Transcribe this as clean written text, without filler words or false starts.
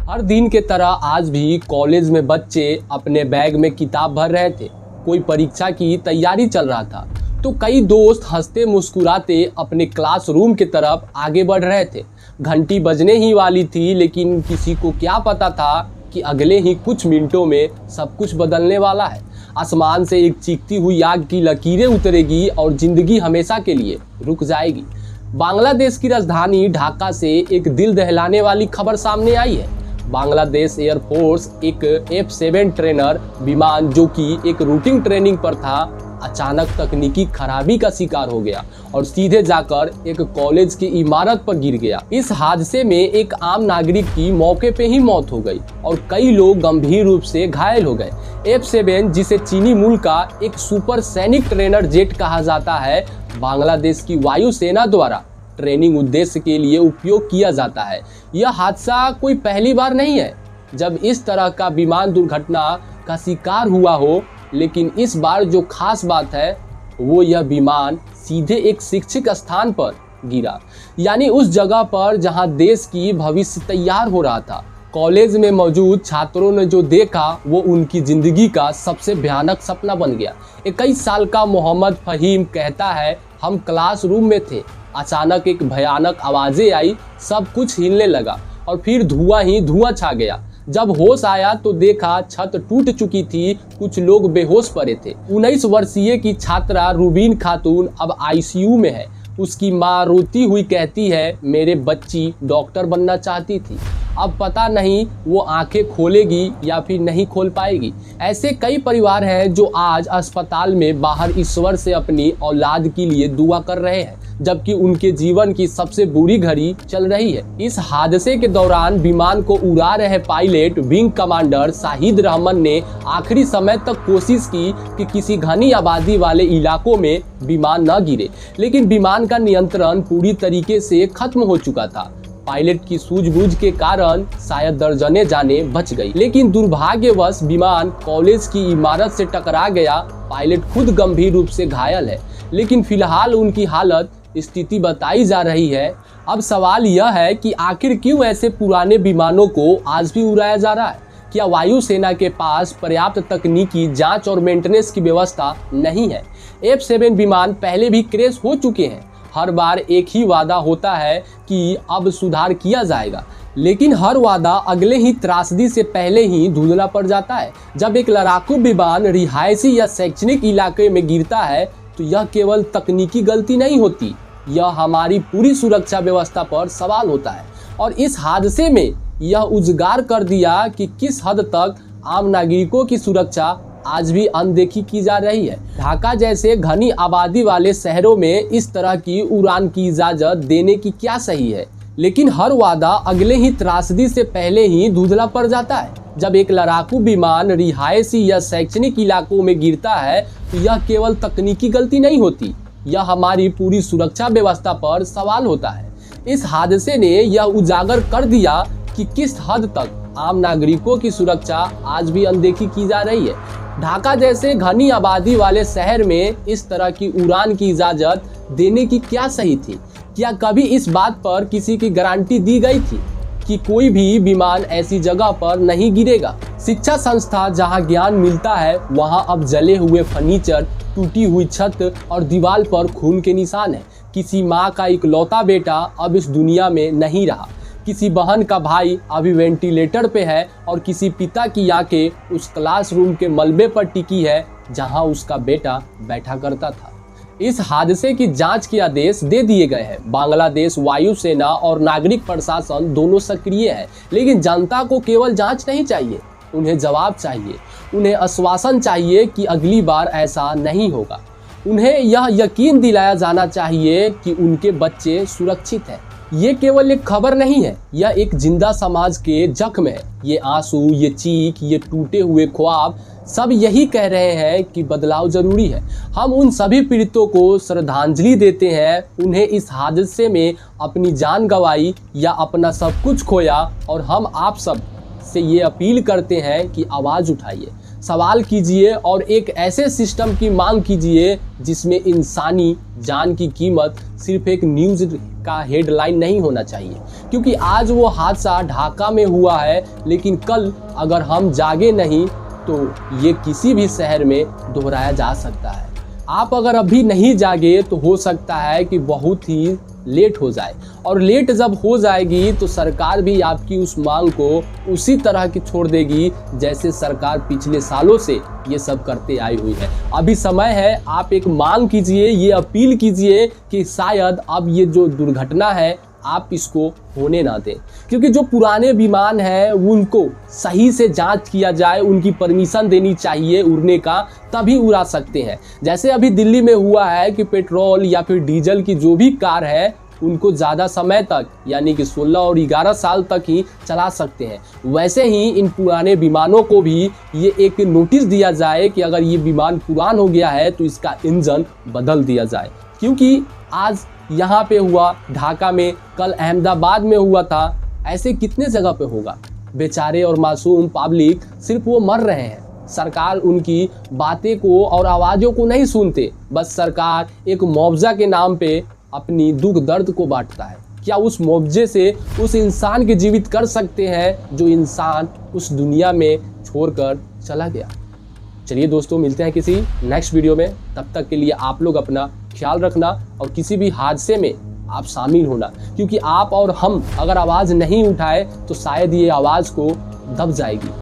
हर दिन के तरह आज भी कॉलेज में बच्चे अपने बैग में किताब भर रहे थे। कोई परीक्षा की तैयारी चल रहा था तो कई दोस्त हंसते मुस्कुराते अपने क्लासरूम की तरफ आगे बढ़ रहे थे। घंटी बजने ही वाली थी, लेकिन किसी को क्या पता था कि अगले ही कुछ मिनटों में सब कुछ बदलने वाला है। आसमान से एक चीखती हुई आग की लकीरें उतरेगी और जिंदगी हमेशा के लिए रुक जाएगी। बांग्लादेश की राजधानी ढाका से एक दिल दहलाने वाली खबर सामने आई है। बांग्लादेश एयरफोर्स एक F-7 ट्रेनर विमान जो कि एक रूटीन ट्रेनिंग पर था, अचानक तकनीकी खराबी का शिकार हो गया और सीधे जाकर एक कॉलेज की इमारत पर गिर गया। इस हादसे में एक आम नागरिक की मौके पे ही मौत हो गई और कई लोग गंभीर रूप से घायल हो गए। F-7 जिसे चीनी मूल का एक सुपर सैनिक ट्रेनर जेट कहा जाता है, बांग्लादेश की वायुसेना द्वारा ट्रेनिंग उद्देश्य के लिए उपयोग किया जाता है। यह हादसा कोई पहली बार नहीं है जब इस तरह का विमान दुर्घटना का शिकार हुआ हो, लेकिन इस बार जो खास बात है वो यह विमान सीधे एक शिक्षक स्थान पर गिरा, यानी उस जगह पर जहां देश की भविष्य तैयार हो रहा था। कॉलेज में मौजूद छात्रों ने जो देखा वो उनकी जिंदगी का सबसे भयानक सपना बन गया। 21 साल का मोहम्मद फहीम कहता है, हम क्लासरूम में थे, अचानक एक भयानक आवाजें आई, सब कुछ हिलने लगा और फिर धुआं ही धुआं छा गया। जब होश आया तो देखा छत टूट चुकी थी, कुछ लोग बेहोश पड़े थे। 19 वर्षीय की छात्रा रूबीन खातून अब ICU में है। उसकी माँ रोती हुई कहती है, मेरे बच्ची डॉक्टर बनना चाहती थी, अब पता नहीं वो आंखें खोलेगी या फिर नहीं खोल पाएगी। ऐसे कई परिवार हैं जो आज अस्पताल में बाहर ईश्वर से अपनी औलाद के लिए दुआ कर रहे हैं, जबकि उनके जीवन की सबसे बुरी घड़ी चल रही है। इस हादसे के दौरान विमान को उड़ा रहे pilot wing commander Shahid Rahman ने आखिरी समय तक कोशिश की कि किसी घनी आबादी वाले इलाकों में विमान न गिरे, लेकिन विमान का नियंत्रण पूरी तरीके से खत्म हो चुका था। पायलट की सूझबूझ के कारण शायद दर्जने जाने बच गई, लेकिन दुर्भाग्यवश विमान कॉलेज की इमारत से टकरा गया। पायलट खुद गंभीर रूप से घायल है, लेकिन फिलहाल उनकी हालत स्थिति बताई जा रही है। अब सवाल यह है कि आखिर क्यों ऐसे पुराने विमानों को आज भी उड़ाया जा रहा है? क्या वायुसेना के पास पर्याप्त तकनीकी जांच और मेंटेनेंस की व्यवस्था नहीं है? F-7 विमान पहले भी क्रैश हो चुके हैं। हर बार एक ही वादा होता है कि अब सुधार किया जाएगा, लेकिन हर वादा अगले ही त्रासदी से पहले ही धुंधला पड़ जाता है। जब एक लड़ाकू विमान रिहायशी या शैक्षणिक इलाके में गिरता है तो यह केवल तकनीकी गलती नहीं होती, यह हमारी पूरी सुरक्षा व्यवस्था पर सवाल होता है। और इस हादसे में यह उजागर कर दिया कि किस हद तक आम नागरिकों की सुरक्षा आज भी अनदेखी की जा रही है। ढाका जैसे घनी आबादी वाले शहरों में इस तरह की उड़ान की इजाजत देने की क्या सही है, लेकिन हर वादा अगले ही त्रासदी से पहले ही धुंधला पड़ जाता है। जब एक लड़ाकू विमान रिहायशी या शैक्षणिक इलाकों में गिरता है तो यह केवल तकनीकी गलती नहीं होती, यह हमारी पूरी सुरक्षा व्यवस्था पर सवाल होता है। इस हादसे ने यह उजागर कर दिया कि किस हद तक आम नागरिकों की सुरक्षा आज भी अनदेखी की जा रही है। ढाका जैसे घनी आबादी वाले शहर में इस तरह की उड़ान की इजाजत देने की क्या सही थी? क्या कभी इस बात पर किसी की गारंटी दी गई थी कि कोई भी विमान ऐसी जगह पर नहीं गिरेगा? शिक्षा संस्था जहां ज्ञान मिलता है वहां अब जले हुए फर्नीचर, टूटी हुई छत और दीवार पर खून के निशान है। किसी माँ का इकलौता बेटा अब इस दुनिया में नहीं रहा, किसी बहन का भाई अभी वेंटिलेटर पे है और किसी पिता की आंखें उस क्लासरूम के मलबे पर टिकी है जहां उसका बेटा बैठा करता था। इस हादसे की जांच के आदेश दे दिए गए हैं। बांग्लादेश वायुसेना और नागरिक प्रशासन दोनों सक्रिय है, लेकिन जनता को केवल जांच नहीं चाहिए, उन्हें जवाब चाहिए। उन्हें आश्वासन चाहिए कि अगली बार ऐसा नहीं होगा। उन्हें यह यकीन दिलाया जाना चाहिए कि उनके बच्चे सुरक्षित हैं। ये केवल एक खबर नहीं है, यह एक जिंदा समाज के जख्म है। ये आंसू, ये चीख, ये टूटे हुए ख्वाब सब यही कह रहे हैं कि बदलाव जरूरी है। हम उन सभी पीड़ितों को श्रद्धांजलि देते हैं, उन्हें इस हादसे में अपनी जान गंवाई या अपना सब कुछ खोया, और हम आप सब से ये अपील करते हैं कि आवाज़ उठाइए, सवाल कीजिए और एक ऐसे सिस्टम की मांग कीजिए जिसमें इंसानी जान की कीमत सिर्फ एक न्यूज़ का हेडलाइन नहीं होना चाहिए। क्योंकि आज वो हादसा ढाका में हुआ है, लेकिन कल अगर हम जागे नहीं तो ये किसी भी शहर में दोहराया जा सकता है। आप अगर अभी नहीं जागे तो हो सकता है कि बहुत ही लेट हो जाए, और लेट जब हो जाएगी तो सरकार भी आपकी उस मांग को उसी तरह की छोड़ देगी जैसे सरकार पिछले सालों से ये सब करते आई हुई है। अभी समय है, आप एक मांग कीजिए, ये अपील कीजिए कि शायद अब ये जो दुर्घटना है आप इसको होने ना दें। क्योंकि जो पुराने विमान हैं उनको सही से जांच किया जाए, उनकी परमिशन देनी चाहिए उड़ने का, तभी उड़ा सकते हैं। जैसे अभी दिल्ली में हुआ है कि पेट्रोल या फिर डीजल की जो भी कार है उनको ज़्यादा समय तक यानी कि 16 और 11 साल तक ही चला सकते हैं, वैसे ही इन पुराने विमानों को भी ये एक नोटिस दिया जाए कि अगर ये विमान पुरान हो गया है तो इसका इंजन बदल दिया जाए। क्योंकि आज यहाँ पे हुआ ढाका में, कल अहमदाबाद में हुआ था, ऐसे कितने जगह पे होगा। बेचारे और मासूम पब्लिक सिर्फ वो मर रहे हैं, सरकार उनकी बातें को और आवाज़ों को नहीं सुनते। बस सरकार एक मुआवजा के नाम पे अपनी दुख दर्द को बांटता है। क्या उस मुआवजे से उस इंसान के जीवित कर सकते हैं जो इंसान उस दुनिया में छोड़कर चला गया। चलिए दोस्तों, मिलते हैं किसी नेक्स्ट वीडियो में। तब तक के लिए आप लोग अपना ख्याल रखना और किसी भी हादसे में आप शामिल होना, क्योंकि आप और हम अगर आवाज़ नहीं उठाए तो शायद ये आवाज़ को दब जाएगी।